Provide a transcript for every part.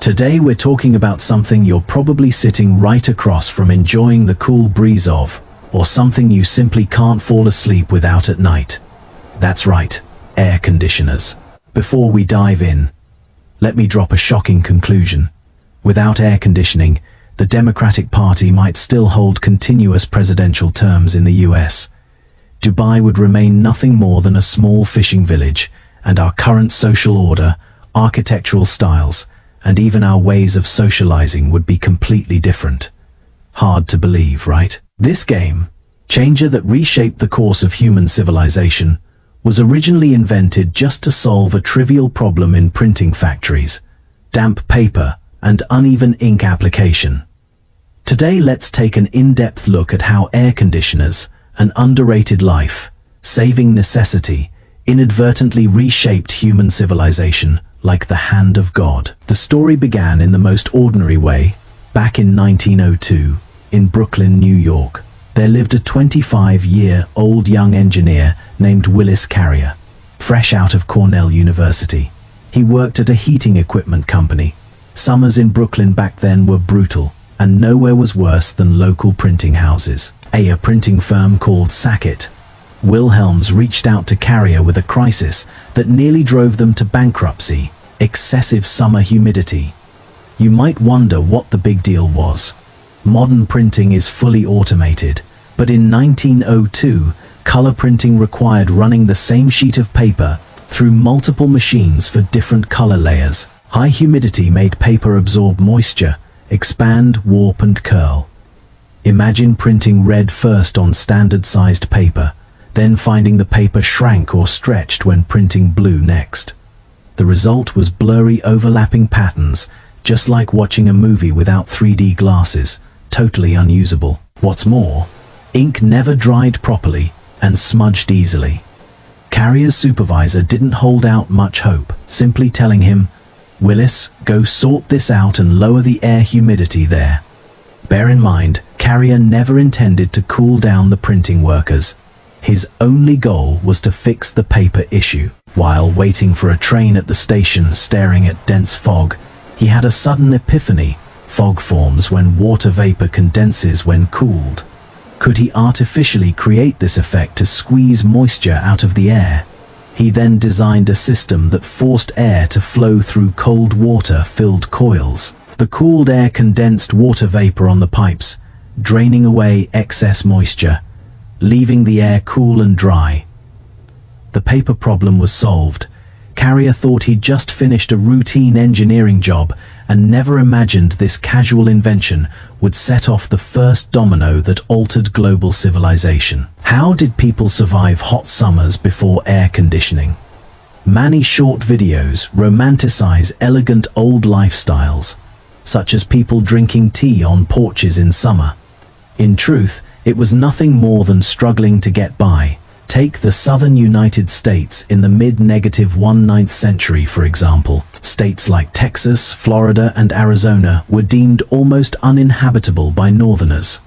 Today we're talking about something you're probably sitting right across from enjoying the cool breeze of, or something you simply can't fall asleep without at night. That's right, air conditioners. Before we dive in, let me drop a shocking conclusion. Without air conditioning, the Democratic Party might still hold continuous presidential terms in the US. Dubai would remain nothing more than a small fishing village, and our current social order, architectural styles, and even our ways of socializing would be completely different. Hard to believe, right? This game changer that reshaped the course of human civilization was originally invented just to solve a trivial problem in printing factories: damp paper and uneven ink application. Today let's take an in-depth look at how air conditioners, an underrated life-saving necessity, inadvertently reshaped human civilization like the hand of God. The story began in the most ordinary way. Back in 1902, in Brooklyn, New York, there lived a 25-year-old young engineer named Willis Carrier, fresh out of Cornell University. He worked at a heating equipment company. Summers in Brooklyn back then were brutal, and nowhere was worse than local printing houses. A printing firm called Sackett Wilhelms reached out to Carrier with a crisis that nearly drove them to bankruptcy: excessive summer humidity. You might wonder what the big deal was. Modern printing is fully automated, but in 1902, color printing required running the same sheet of paper through multiple machines for different color layers. High humidity made paper absorb moisture, expand, warp, and curl. Imagine printing red first on standard-sized paper, then finding the paper shrank or stretched when printing blue next. The result was blurry, overlapping patterns, just like watching a movie without 3D glasses, totally unusable. What's more, ink never dried properly and smudged easily. Carrier's supervisor didn't hold out much hope, simply telling him, "Willis, go sort this out and lower the air humidity there." Bear in mind, Carrier never intended to cool down the printing workers. His only goal was to fix the paper issue. While waiting for a train at the station, staring at dense fog, he had a sudden epiphany. Fog forms when water vapor condenses when cooled. Could he artificially create this effect to squeeze moisture out of the air? He then designed a system that forced air to flow through cold water-filled coils. The cooled air condensed water vapor on the pipes, draining away excess moisture, leaving the air cool and dry. The paper problem was solved. Carrier thought he'd just finished a routine engineering job and never imagined this casual invention would set off the first domino that altered global civilization. How did people survive hot summers before air conditioning? Many short videos romanticize elegant old lifestyles, such as people drinking tea on porches in summer. In truth, it was nothing more than struggling to get by. Take the southern United States in the mid-19th century, for example. States like Texas, Florida, and Arizona were deemed almost uninhabitable by northerners.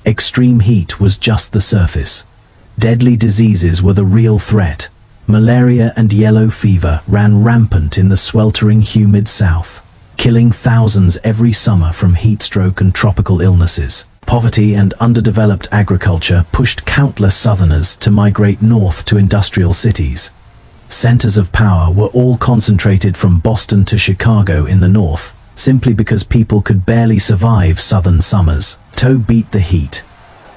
Extreme heat was just the surface. Deadly diseases were the real threat. Malaria and yellow fever ran rampant in the sweltering, humid South, killing thousands every summer from heat stroke and tropical illnesses. Poverty and underdeveloped agriculture pushed countless Southerners to migrate north to industrial cities. Centers of power were all concentrated from Boston to Chicago in the north, simply because people could barely survive southern summers. To beat the heat,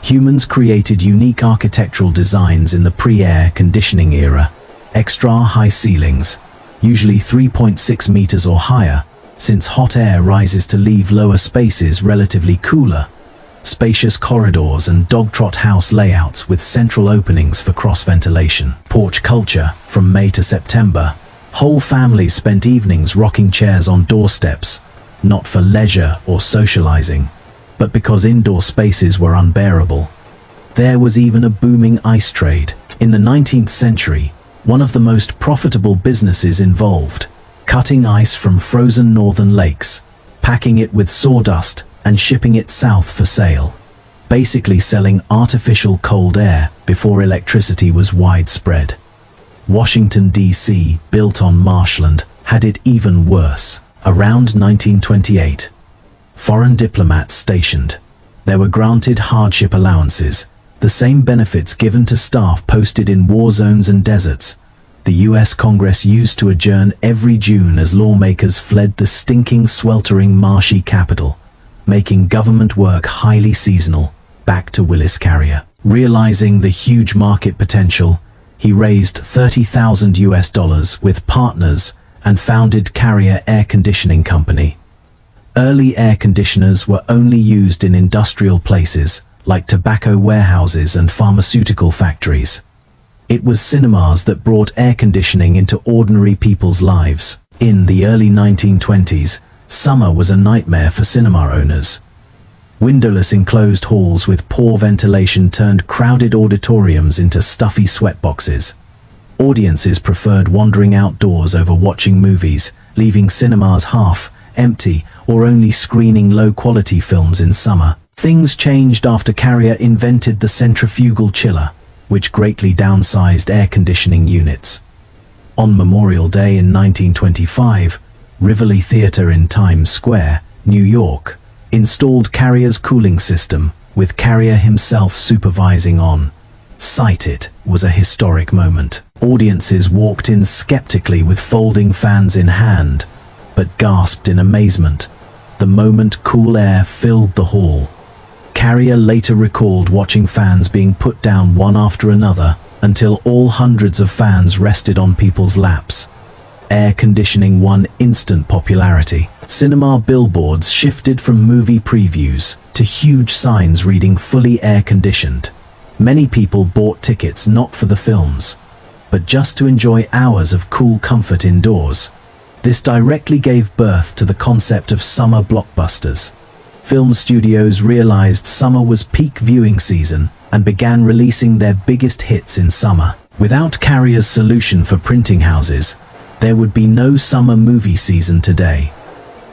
humans created unique architectural designs in the pre-air conditioning era. Extra high ceilings, usually 3.6 meters or higher, since hot air rises to leave lower spaces relatively cooler. Spacious corridors and dog-trot house layouts with central openings for cross-ventilation. Porch culture, from May to September. Whole families spent evenings rocking chairs on doorsteps, not for leisure or socializing, but because indoor spaces were unbearable. There was even a booming ice trade. In the 19th century, one of the most profitable businesses involved cutting ice from frozen northern lakes, packing it with sawdust, and shipping it south for sale, basically selling artificial cold air before electricity was widespread. Washington, D.C., built on marshland, had it even worse. Around 1928, foreign diplomats stationed. They were granted hardship allowances, the same benefits given to staff posted in war zones and deserts. The US Congress used to adjourn every June as lawmakers fled the stinking, sweltering, marshy capital, making government work highly seasonal. Back to Willis Carrier. Realizing the huge market potential, he raised $30,000 with partners and founded Carrier Air Conditioning Company. Early air conditioners were only used in industrial places, like tobacco warehouses and pharmaceutical factories. It was cinemas that brought air conditioning into ordinary people's lives. In the early 1920s, summer was a nightmare for cinema owners. Windowless enclosed halls with poor ventilation turned crowded auditoriums into stuffy sweatboxes. Audiences preferred wandering outdoors over watching movies, leaving cinemas half empty or only screening low-quality films in summer. Things changed after Carrier invented the centrifugal chiller, which greatly downsized air conditioning units. On Memorial Day in 1925, Rivoli Theatre in Times Square, New York, installed Carrier's cooling system, with Carrier himself supervising on site. It was a historic moment. Audiences walked in skeptically with folding fans in hand, but gasped in amazement the moment cool air filled the hall. Carrier later recalled watching fans being put down one after another until all hundreds of fans rested on people's laps. Air conditioning won instant popularity. Cinema billboards shifted from movie previews to huge signs reading "fully air-conditioned." Many people bought tickets not for the films, but just to enjoy hours of cool comfort indoors. This directly gave birth to the concept of summer blockbusters. Film studios realized summer was peak viewing season and began releasing their biggest hits in summer. Without Carrier's solution for printing houses, there would be no summer movie season today.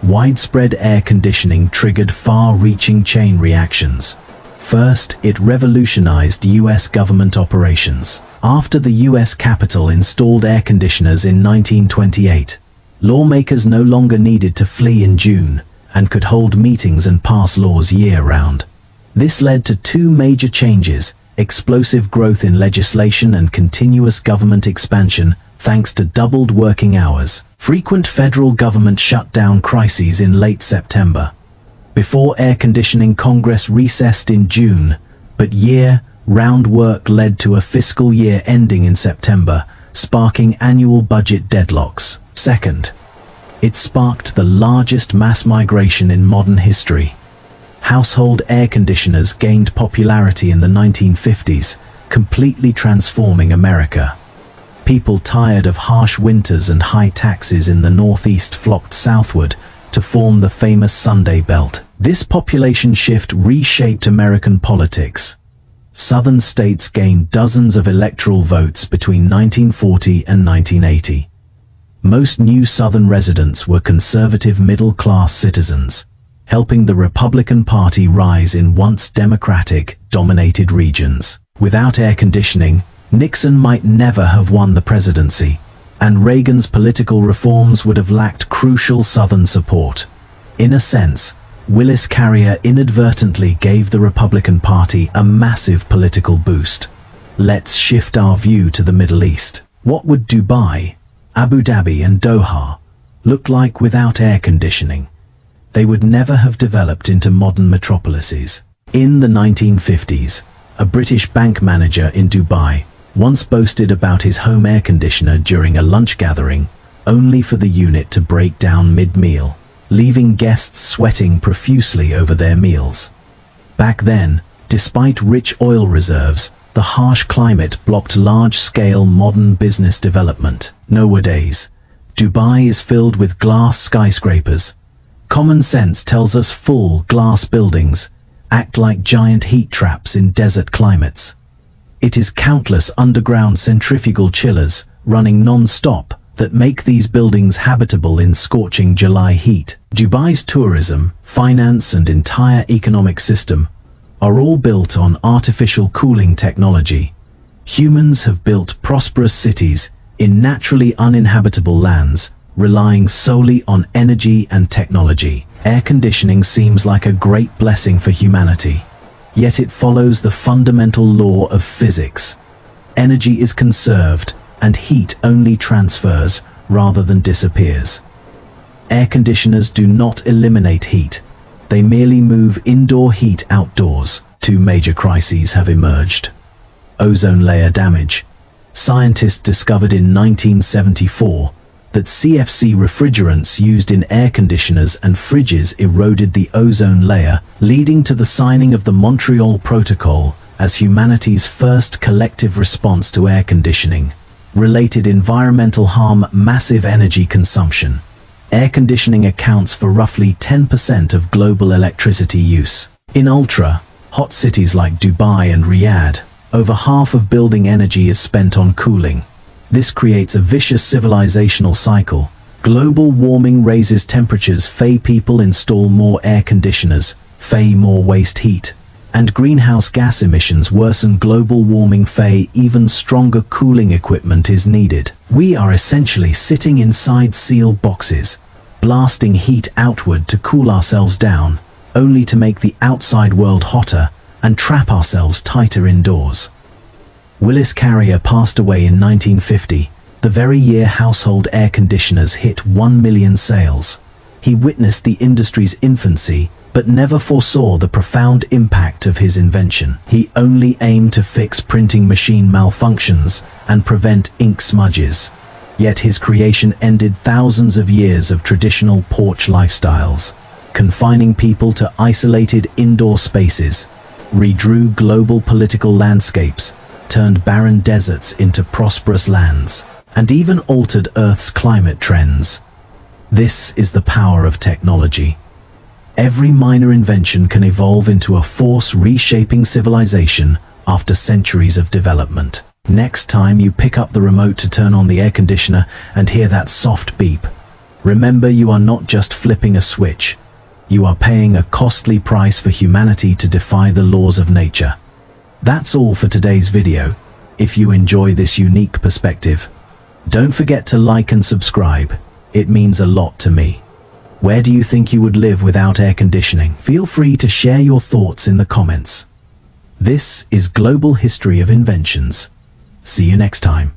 Widespread air conditioning triggered far-reaching chain reactions. First, it revolutionized US government operations. After the US Capitol installed air conditioners in 1928, lawmakers no longer needed to flee in June and could hold meetings and pass laws year-round. This led to two major changes: explosive growth in legislation and continuous government expansion thanks to doubled working hours. Frequent federal government shutdown crises in late September. Before air conditioning, Congress recessed in June, but year-round work led to a fiscal year ending in September, sparking annual budget deadlocks. Second, it sparked the largest mass migration in modern history. Household air conditioners gained popularity in the 1950s, completely transforming America. People tired of harsh winters and high taxes in the Northeast flocked southward to form the famous Sunday Belt. This population shift reshaped American politics. Southern states gained dozens of electoral votes between 1940 and 1980. Most new Southern residents were conservative middle-class citizens, helping the Republican Party rise in once Democratic-dominated regions. Without air conditioning, Nixon might never have won the presidency, and Reagan's political reforms would have lacked crucial Southern support. In a sense, Willis Carrier inadvertently gave the Republican Party a massive political boost. Let's shift our view to the Middle East. What would Dubai, Abu Dhabi and Doha look like without air conditioning? They would never have developed into modern metropolises. In the 1950s, a British bank manager in Dubai once boasted about his home air conditioner during a lunch gathering, only for the unit to break down mid-meal, leaving guests sweating profusely over their meals. Back then, despite rich oil reserves, the harsh climate blocked large-scale modern business development. Nowadays, Dubai is filled with glass skyscrapers. Common sense tells us full glass buildings act like giant heat traps in desert climates. It is countless underground centrifugal chillers running non-stop that make these buildings habitable in scorching July heat. Dubai's tourism, finance and entire economic system are all built on artificial cooling technology. Humans have built prosperous cities in naturally uninhabitable lands relying solely on energy and technology. Air conditioning seems like a great blessing for humanity. Yet it follows the fundamental law of physics. Energy is conserved, and heat only transfers rather than disappears. Air conditioners do not eliminate heat. They merely move indoor heat outdoors. Two major crises have emerged. Ozone layer damage. Scientists discovered in 1974 that CFC refrigerants used in air conditioners and fridges eroded the ozone layer, leading to the signing of the Montreal Protocol as humanity's first collective response to air conditioning. Related environmental harm: massive energy consumption. Air conditioning accounts for roughly 10% of global electricity use. In ultra-hot cities like Dubai and Riyadh, over half of building energy is spent on cooling. This creates a vicious civilizational cycle. Global warming raises temperatures, people install more air conditioners, more waste heat. And greenhouse gas emissions worsen global warming, even stronger cooling equipment is needed. We are essentially sitting inside sealed boxes, blasting heat outward to cool ourselves down, only to make the outside world hotter and trap ourselves tighter indoors. Willis Carrier passed away in 1950, the very year household air conditioners hit 1 million sales. He witnessed the industry's infancy, but never foresaw the profound impact of his invention. He only aimed to fix printing machine malfunctions and prevent ink smudges. Yet his creation ended thousands of years of traditional porch lifestyles, confining people to isolated indoor spaces, redrew global political landscapes, turned barren deserts into prosperous lands, and even altered Earth's climate trends. This is the power of technology. Every minor invention can evolve into a force reshaping civilization after centuries of development. Next time you pick up the remote to turn on the air conditioner and hear that soft beep, remember you are not just flipping a switch. You are paying a costly price for humanity to defy the laws of nature. That's all for today's video. If you enjoy this unique perspective, don't forget to like and subscribe. It means a lot to me. Where do you think you would live without air conditioning? Feel free to share your thoughts in the comments. This is Global History of Inventions. See you next time.